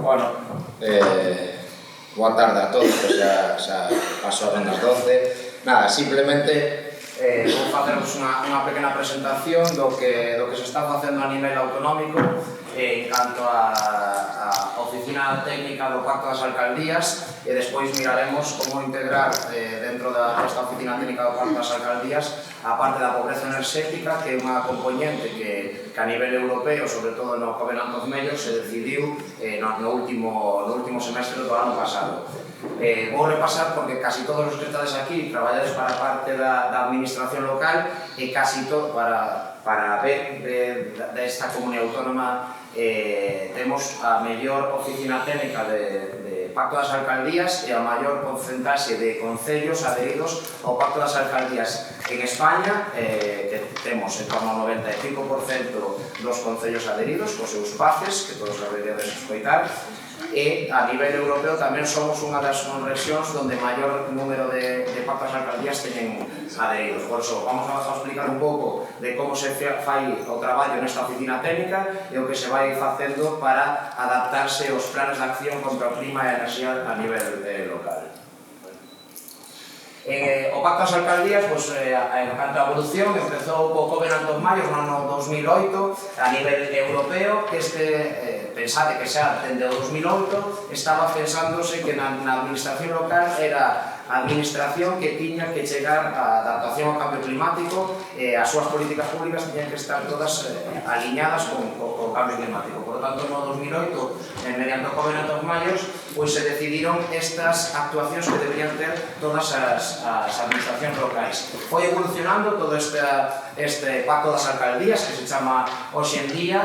Bueno, boa tarde a todos, que xa pasaron as 12. Nada, simplemente vou facervos unha pequena presentación do que se está facendo a nivel autonómico en canto a oficina técnica do Pacto das Alcaldías, e despois miraremos como integrar dentro desta oficina técnica do Pacto das Alcaldías a parte da pobreza enerxética, que é unha componente que a nivel europeo, sobre todo no Covenant of Mayors, se decidiu no último semestre do ano pasado. Vou repasar porque casi todos os que estades aquí traballades para parte da administración local e casi todo para ver desta comunidade autónoma temos a mellor oficina técnica de Pacto das Alcaldías e a maior porcentaxe de concellos adheridos ao Pacto das Alcaldías en España, que temos en torno ao 95% dos concellos adheridos, cos seus paces, que todos deberíades escoitar, e a nivel europeo tamén somos unha das rexións onde maior número de pactos das alcaldías teñen adheridos. Por iso, vamos a explicar un pouco de como se fai o traballo nesta oficina técnica e o que se vai facendo para adaptarse aos planes de acción contra o clima e a enerxía a nivel local. O Pacto das Alcaldías, en canto a evolución, empezou co Covenant of Mayors no ano 2008 a nivel europeo, que pensade que xa dende o 2008 estaba pensándose que na administración local era a administración que tiña que chegar á adaptación ao cambio climático e as súas políticas públicas tiñan que estar todas aliñadas con o cambio climático. Por lo tanto, no 2008, mediante o Covenant of Mayors, se decidiron estas actuacións que deberían ter todas as administracións locais. Foi evolucionando todo este Pacto das Alcaldías, que se chama hoxe en día,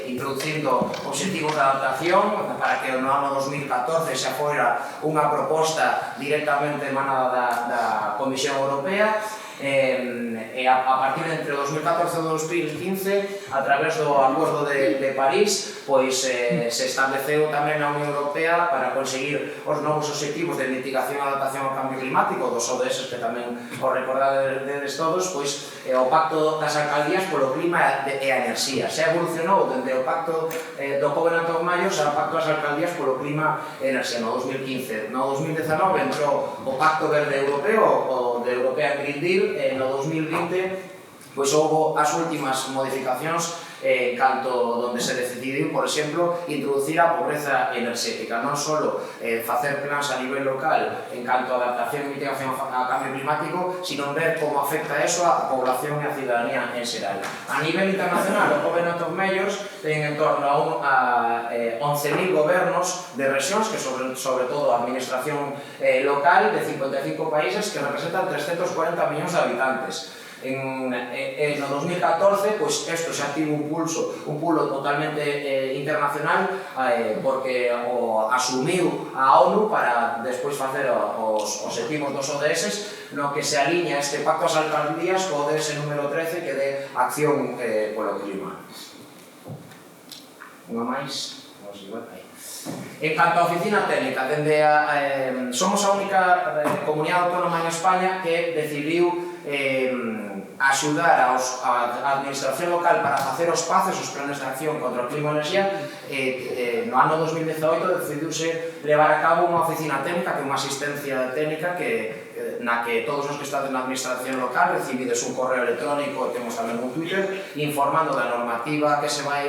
introducindo obxectivos de adaptación para que no ano 2014 xa fora unha proposta directamente emanada da Comisión Europea, e a partir entre 2014 e 2015, a través do Acordo de París, se estableceu tamén a Unión Europea para conseguir os novos obxectivos de mitigación e adaptación ao cambio climático, dos ODS que tamén os recordades todos, o Pacto das Alcaldías polo clima e a enerxía. Se evolucionou dende o Pacto do Covenant of Mayors ao Pacto das Alcaldías polo clima e enerxía no 2015. No 2019 entrou o Pacto Verde Europeo, o de European Green Deal, no 2020 houve as últimas modificacións en canto onde se decidiu, por exemplo, introducir a pobreza enerxética, non só facer plans a nivel local en canto a adaptación e mitigación ao cambio climático, sino ver como afecta eso a población e a ciudadanía en xeral. A nivel internacional, o Covenant of Mayors ten en torno a 11.000 gobernos de rexións, que sobre todo a administración local de 55 países que representan 340 millóns de habitantes. No 2014, isto xa tivo un pulo totalmente internacional, porque asumiu a ONU para despois facer os obxectivos dos ODS, no que se alinea este Pacto das Alcaldías co ODS número 13, que é de acción polo clima. Unha máis, en canto a oficina técnica, somos a única comunidade autónoma en España que decidiu axudar a administración local para facer os paces, os planes de acción contra o clima e a enerxía. No ano 2018 decidiuse levar a cabo unha oficina técnica, que é unha asistencia técnica na que todos os que están na administración local recibides un correo electrónico e temos tamén un Twitter informando da normativa que se vai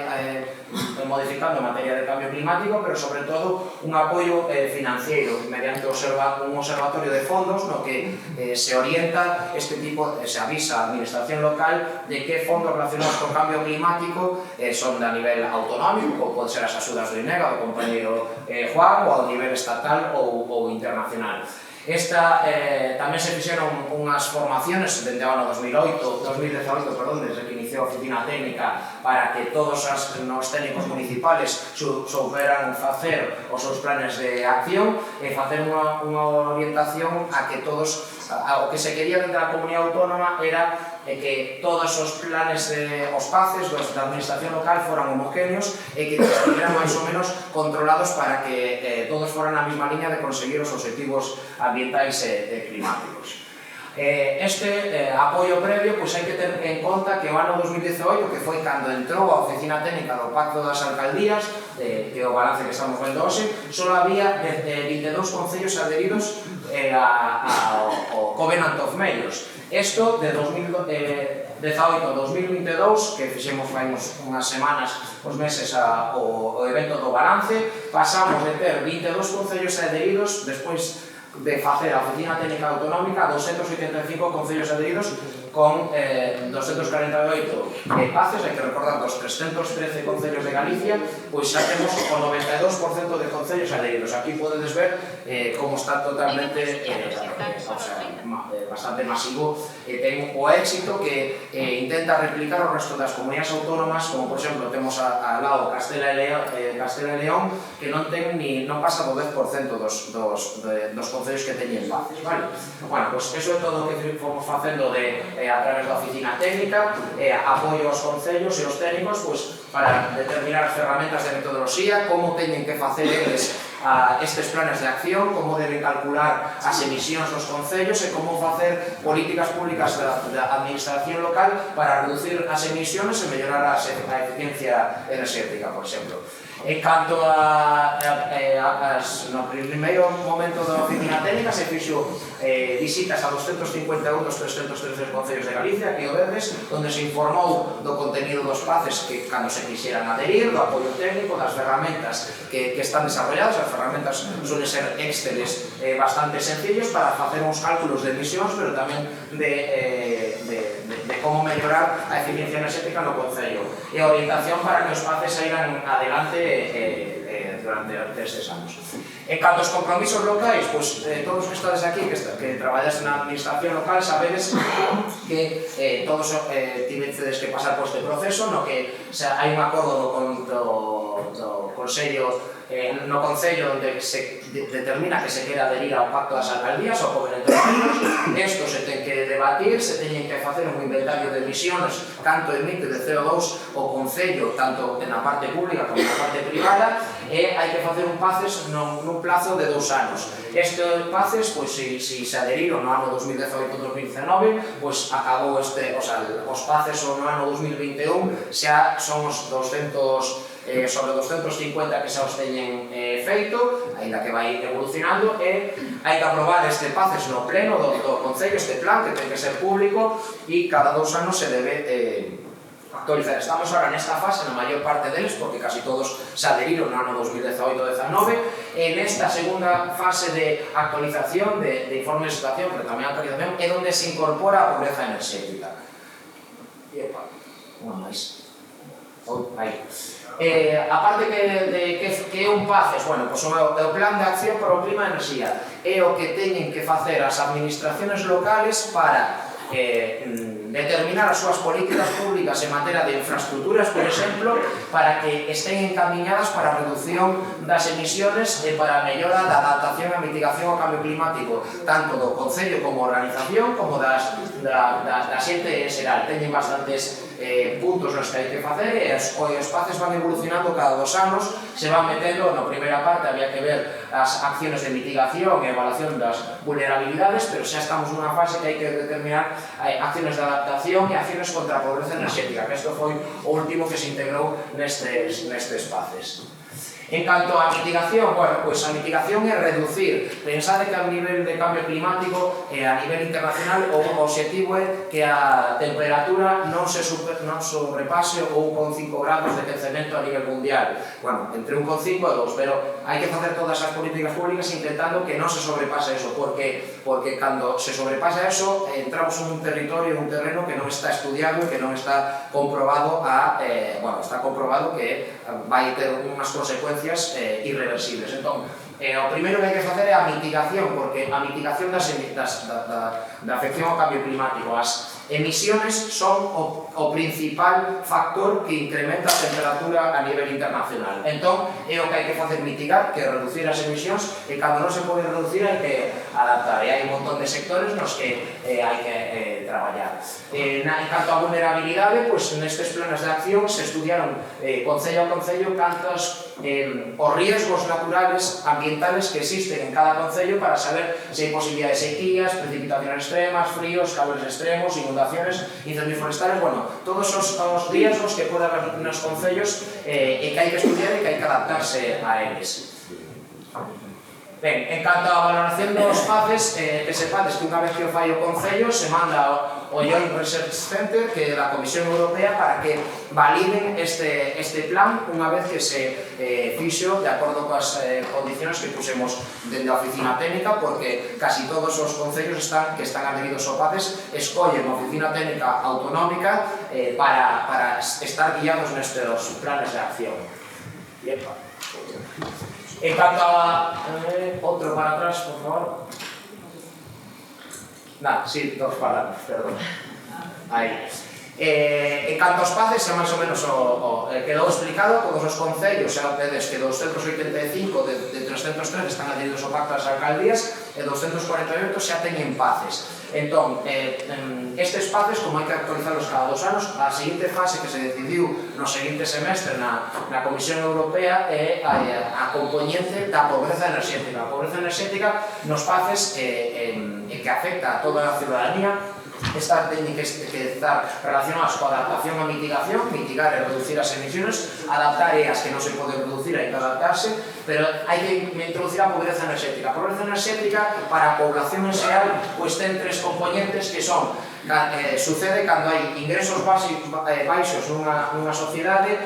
modificando en materia de cambio climático, pero sobre todo un apoio financiero mediante un observatorio de fondos no que se orienta se avisa a administración local de que fondos relacionados con cambio climático son a nivel autonómico, ou pode ser as axudas do INEGA, do compañero Juan, ou a nivel estatal ou internacional. Tamén se fixeron unhas formaciones dende o ano 2018, desde que iniciou a oficina técnica, para que todos os técnicos municipales souberan facer os seus planes de acción e facer unha orientación a que todos, o que se quería dentro da comunidade autónoma era que todos os planes, os paces da administración local foran homogéneos e que estiveran máis ou menos controlados para que todos foran na mesma liña de conseguir os obxectivos ambientais e climáticos. Este apoio previo, pois hai que ter en conta que o ano 2018, que foi cando entrou a Oficina Técnica do Pacto das Alcaldías, que é o balance que estamos vendo hoxe, só había 22 concellos adheridos ao Covenant of Mayors. Isto de 2018 a 2022, que fixemos fai unhas semanas, uns meses o evento do balance, pasamos de ter 22 concellos adheridos despois de facer a Oficina Técnica Autonómica a 285 concellos adheridos con 248 paces. Hai que recordar dos 313 concellos de Galicia, pois xa temos o 92% de concellos adheridos. Aquí podedes ver como está totalmente bastante masivo, ten o éxito que intenta replicar o resto das comunidades autónomas, como por exemplo temos ao lado Castela e León, que non pasa do 10% dos concellos que teñen paces, vale? Bueno, pois eso é todo o que fomos facendo a través da Oficina Técnica, apoio aos concellos e aos técnicos para determinar as ferramentas de metodoloxía, como teñen que facer eles estes planes de acción, como deben calcular as emisións dos concellos e como facer políticas públicas da administración local para reducir as emisións e mellorar a eficiencia enerxética, por exemplo. En canto no primeiro momento da Oficina Técnica se fixo visitas a 251 dos 313 concellos de Galicia, aquí o verdes, onde se informou do contenido dos paces que cando se quixeran adherir, do apoio técnico, das ferramentas que están desarrolladas. As ferramentas suelen ser Exceles bastante sencillos para facer uns cálculos de emisións, pero tamén de como mellorar a eficiencia enerxética no concello, e a orientación para que os paces sairan adelante durante estes anos. En canto aos compromisos locais, todos os que estades aquí, que traballas na administración local, sabedes que todos tivedes que pasar por este proceso, no que hai un acordo do Consello no Concello onde se determina que se quere adherir ao Pacto das Alcaldías, ao Covenant of Mayors. Isto se ten que debatir, se teñen que facer un inventario de emisiones, canto emite de CO2 o Concello, tanto na parte pública como na parte privada, e hai que facer un paces nun plazo de 2 anos. Estes paces, se adheriron no ano 2018-2019, acabou os paces no ano 2021 xa son os 200 sobre 250 que xa os teñen feito, aínda que vai evolucionando, e hai que aprobar este paces no pleno do Concello, este plan que ten que ser público e cada 2 anos se debe actualizar. Estamos ahora nesta fase, na maior parte deles, porque casi todos se adheriron no ano 2018-19, e nesta segunda fase de actualización, de informe de situación, pero tamén actualización, é onde se incorpora a pobreza enerxética. E opa, unha máis. Aí. A parte que é un paces, o plan de acción para o clima e enerxía é o que teñen que facer as administraciones locales para determinar as súas políticas públicas en materia de infraestructuras, por exemplo, para que estén encaminhadas para a reducción das emisiones e para a mellora da adaptación e mitigación ao cambio climático, tanto do Concello como organización, como da xente en xeral. Teñen bastantes puntos nos que hai que facer e os paces van evolucionando cada 2 anos, se van metendo. Na primeira parte había que ver as acciones de mitigación e evaluación das vulnerabilidades, pero xa estamos nunha fase que hai que determinar acciones de adaptación e acciones contra a pobreza enerxética, que isto foi o último que se integrou nestes paces. En canto á mitigación, a mitigación é reducir. Pensade que a nivel de cambio climático e a nivel internacional o obxectivo é que a temperatura non sobrepase o 1,5 grados de quecemento a nivel mundial. Entre 1,5 e 2, pero hai que facer todas as políticas públicas intentando que non se sobrepase eso, porque cando se sobrepasa eso, entramos en un territorio, en un terreno que non está estudiado e que non está comprobado está comprobado que vai ter unhas consecuencias irreversibles. Entón, o primeiro que hai que facer é a mitigación, porque a mitigación da afección ao cambio climático. As emisiones son o principal factor que incrementa a temperatura a nivel internacional. Entón, é o que hai que facer mitigar, que é reducir as emisións, e cando non se pode reducir hai que adaptar. E hai un montón de sectores nos que hai que traballar. En canto a vulnerabilidade, nestes planes de acción se estudiaron concello a concello cantos os riesgos naturales ambientales que existen en cada concello para saber se hai posibilidad de sequías, precipitaciones extremas, fríos, calores extremos, inundaciones, incendios forestales, todos os riesgos que pode haber nos concellos e que hai que estudiar e que hai que adaptarse a eles. Ben, en canto á valoración dos PACES, que sepades que unha vez que o fai o Concello se manda ao Joint Research Center, que é da Comisión Europea, para que validen este plan unha vez que se fixo de acordo coas condicións que pusemos dende a oficina técnica, porque casi todos os concellos que están adheridos ao PACES escollen a oficina técnica autonómica para estar guiados nestes planes de acción. En canto a... outro para atrás, por favor. Sí, dos para atrás, perdón. Aí. En canto aos PACES, xa máis ou menos quedou explicado, todos os concellos, xa vedes que 285 de 303 están adheridos ao Pacto das Alcaldías e 248 xa teñen PACES. Entón, estes PACES, como hai que actualizalos cada 2 anos, a seguinte fase que se decidiu no seguinte semestre na Comisión Europea é a componente da pobreza enerxética. A pobreza enerxética nos PACES que afecta a toda a ciudadanía. Estas teñen que estar relacionadas coa adaptación a mitigación, mitigar e reducir as emisiones, adaptar e as que non se poden reducir, hai que adaptarse, pero hai que introducir a pobreza enerxética. A pobreza enerxética, para a población en xeral, ten 3 componentes que son sucede cando hai ingresos baixos nunha sociedade,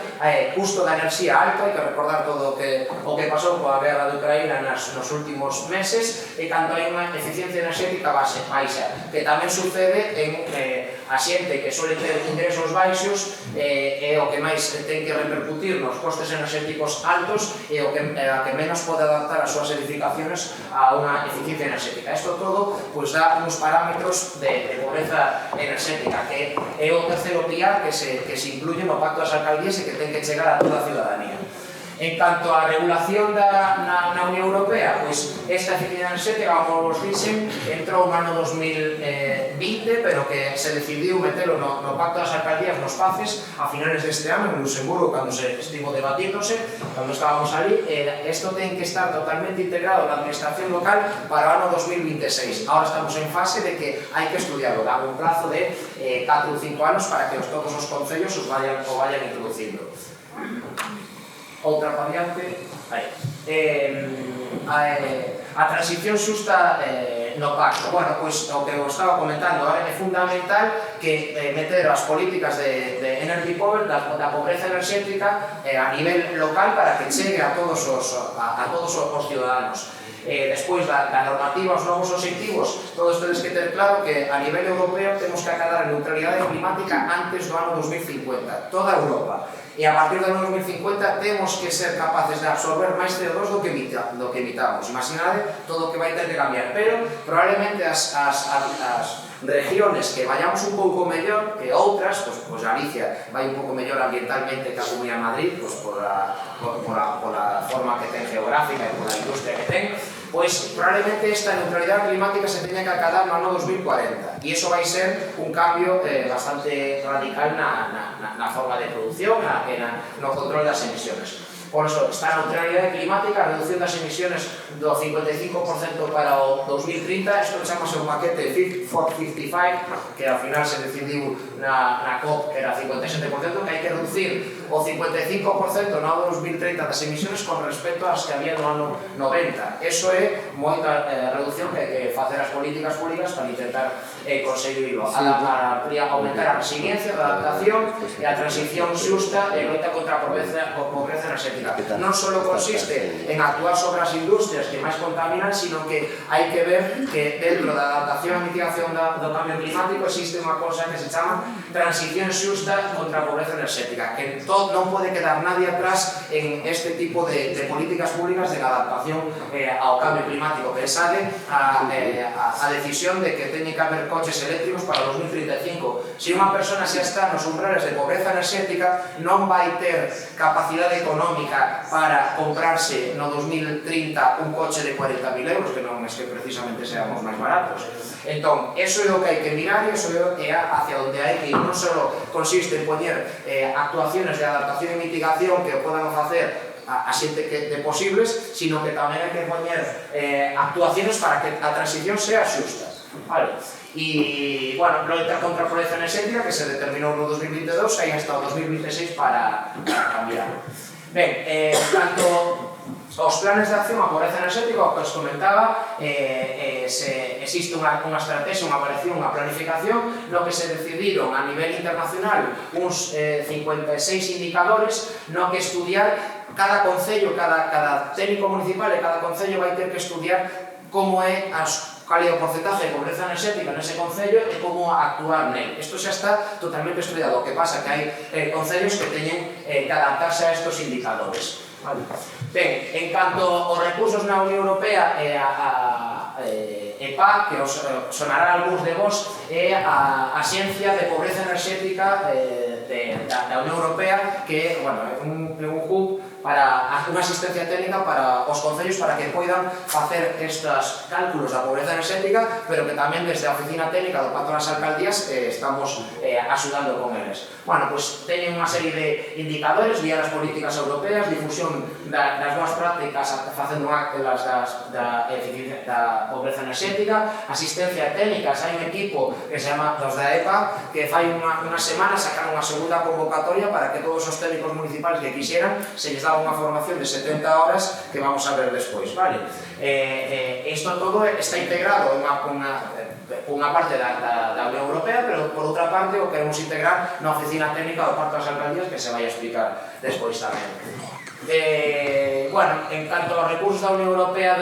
custo da enerxía alto, hai que recordar todo o que pasou coa guerra de Ucraína nos últimos meses, e cando hai unha eficiencia enerxética baixa, que tamén sucede en a xente que suele ter ingresos baixos e o que máis ten que repercutir nos costes enerxéticos altos e a que menos pode adaptar as súas edificaciones a unha eficiencia enerxética. Isto todo dá uns parámetros de pobreza enerxética, que é o terceiro pilar que se incluye no Pacto das Alcaldías e que ten que chegar a toda a ciudadanía. En canto á regulación na Unión Europea, esta eficiencia enerxética, como vos dixen, entrou no ano 2020, pero que se decidiu metelo no Pacto das Alcaldías, nos PACES, a finales deste ano, en Luxemburgo, cando se estivo debatíndose, cando estábamos ali, isto ten que estar totalmente integrado na administración local para o ano 2026. Ahora estamos en fase de que hai que estudiarlo, dá un plazo de 4 ou 5 anos para que todos os concellos o vayan introducindo. Outra variante, a transición xusta no pacto. O que vos estaba comentando, é fundamental que meter as políticas de energy power, da pobreza enerxética a nivel local para que chegue a todos os ciudadanos. Despois da normativa, os novos obxectivos, todos tedes que ter claro que a nivel europeo temos que acadar a neutralidade climática antes do ano 2050, toda Europa. E a partir do ano 2050 temos que ser capaces de absorber máis CO2 do que emitamos. Imaginade todo o que vai ter que cambiar, pero probablemente as regiones que vayamos un pouco mellor que outras, Galicia vai un pouco mellor ambientalmente que a Comunidade de Madrid, pola forma que ten geográfica e pola industria que ten, probablemente esta neutralidade climática se teña que acadar no ano 2040, e iso vai ser un cambio bastante radical na forma de producción e no control das emisiones. Por iso, esta neutralidade climática, a reducción das emisiones do 55% para o 2030, isto chamase un paquete Fit for 55, que ao final se decidiu na COP, que era 57%, que hai que reducir o 55% no ano 2030 das emisiones con respecto ás que había no ano 90. Iso é moita reducción que hai que facer as políticas públicas para intentar conseguirlo. Aumentar a resiliencia, a adaptación e a transición xusta e loita contra a pobreza enerxética. Non só consiste en actuar sobre as industrias que máis contaminan, sino que hai que ver que dentro da adaptación e mitigación do cambio climático existe unha cosa que se chama transición xusta contra a pobreza enerxética, que non pode quedar nadie atrás en este tipo de políticas públicas de adaptación ao cambio climático. Pensade a decisión de que teñen que haber coches eléctricos para 2035 Se unha persona xa está nos umbrales de pobreza enerxética, non vai ter capacidade económica para comprarse no 2030 un coche de 40.000 euros, que non é que precisamente seamos máis baratos. Entón, eso é o que hai que mirar e eso é hacia onde hai que ir. Non só consiste en poñer actuaciones de adaptación e mitigación que podan facer a xente de posibles, sino que tamén hai que poñer actuaciones para que a transición sea xusta. Vale. E, bueno, loita contra a pobreza enerxética que se determinou no 2022 e hasta o 2026 para cambiar. Ben, en canto aos planes de acción a pobreza enerxética, o que os comentaba, existe unha estrategia, unha variación, unha planificación no que se decidiron a nivel internacional uns 56 indicadores no que estudiar cada concello, cada técnico municipal e cada concello vai ter que estudiar como é cal é o porcentaje de pobreza enerxética nese concello e como actuar nel. Isto xa está totalmente estudiado, o que pasa que hai concellos que teñen que adaptarse a estos indicadores. Ben, en canto aos recursos na Unión Europea e a EPA, que os sonará algúns de vos, é a Axencia de Pobreza Enerxética da Unión Europea, que é un hub para unha asistencia técnica para os concellos para que poidan facer estes cálculos da pobreza enerxética, pero que tamén desde a oficina técnica do Pacto das Alcaldías estamos axudando con eles. Bueno, pois teñen unha serie de indicadores, guías das políticas europeas, difusión das boas prácticas facendo actas da pobreza enerxética, asistencia técnica. Hai un equipo que se chama dos da EPA que fai unha semana sacaron unha segunda convocatoria para que todos os técnicos municipais que quixeran se lles daba unha formación de 70 horas que vamos a ver despois, vale? Isto todo está integrado unha parte da Unión Europea, pero por outra parte o queremos integrar na oficina técnica do Pacto das Alcaldías, que se vai a explicar despois tamén. Bueno, en canto aos recursos da Unión Europea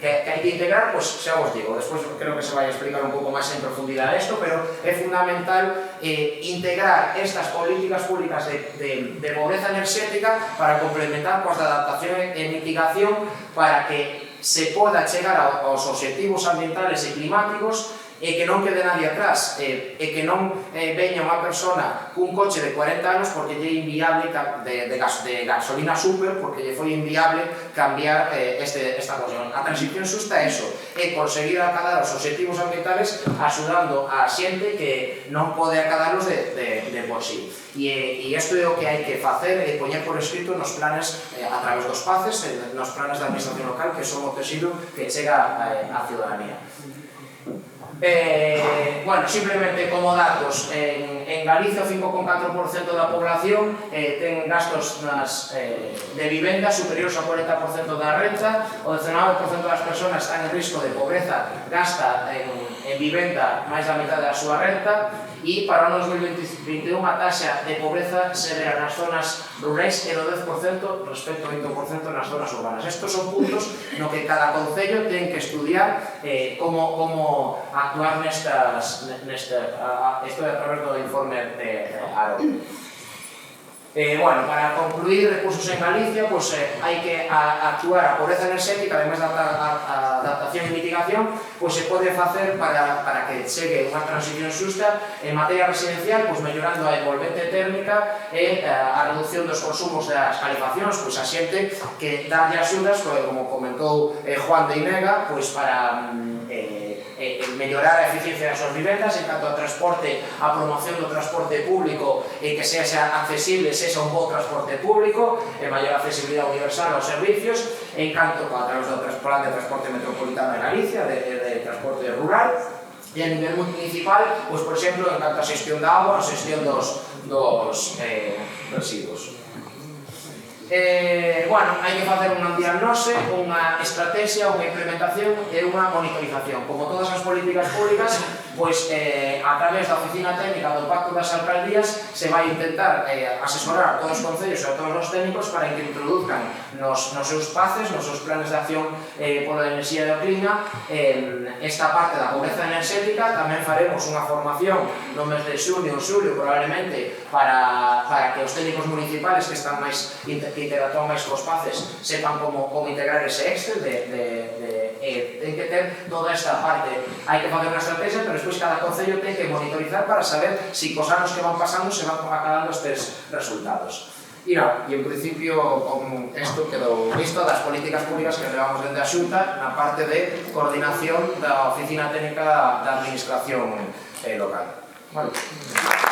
que hai que integrar, pois xa vos digo, despois creo que se vai a explicar un pouco máis en profundidade isto, pero é fundamental integrar estas políticas públicas de pobreza enerxética para complementar coas de adaptación e mitigación para que se poda chegar aos obxectivos ambientales e climáticos e que non quede nadie atrás, e que non veña unha persona cun coche de 40 anos porque lle é inviable de gasolina super, porque lle foi inviable cambiar esta cuestión. A transición xusta é eso, é conseguir acadar os obxectivos ambientales axudando a xente que non pode acadarlos de por sí. E isto é o que hai que facer e poñer por escrito nos planes a través dos PACES, nos planes da administración local, que son o tecido que chega á ciudadanía. Bueno, simplemente como datos, en Galicia o 5,4% da población ten gastos de vivenda superiores ao 40% da renta, o 19% das persoas están en risco de pobreza, gasta en vivenda máis da mitad da súa renta, e para o 2021 a taxa de pobreza se verá nas zonas rurais e do 10% respecto ao 20% nas zonas urbanas. Estos son puntos no que cada concello ten que estudiar como actuar nestas, isto é a través do informe de Aro. Bueno, para concluir recursos en Galicia, pues hai que actuar a pobreza enerxética, ademais da adaptación e mitigación, pues se pode facer para que chegue unha transición xusta en materia residencial, pues mellorando a envolvente térmica e a reducción dos consumos das calefaccións, pues a xente que darlle axudas, como comentou Juan de Inega, pues para mellorar a eficiencia das súas vivendas, en canto ao transporte, a promoción do transporte público e que sexa accesible, sexa un bo transporte público, e maior accesibilidade universal aos servicios, en canto a través do plan de transporte metropolitano de Galicia, de transporte rural, e a nivel municipal, pues, por exemplo, en canto a xestión da auga, a xestión dos residuos. Bueno, hai que facer unha diagnose, unha estrategia, unha implementación e unha monitorización. Como todas as políticas públicas, pois a través da oficina técnica do Pacto das Alcaldías se vai intentar asesorar a todos os concellos e a todos os técnicos para que introduzcan nos seus PACES, nos seus planes de acción pola enerxía e o clima, esta parte da pobreza enerxética. Tamén faremos unha formación no mes de xunio ou xulio probablemente para que os técnicos municipales que están máis interactúan máis cos PACES sepan como integrar ese Excel de ten que ter toda esta parte. Hai que facer unha estrategia, pero despois cada concello ten que monitorizar para saber se cos anos que van pasando se van acabando estes resultados. E en principio, con isto quedou visto das políticas públicas que levamos dende a Xunta na parte de coordinación da Oficina Técnica da Administración local. Vale.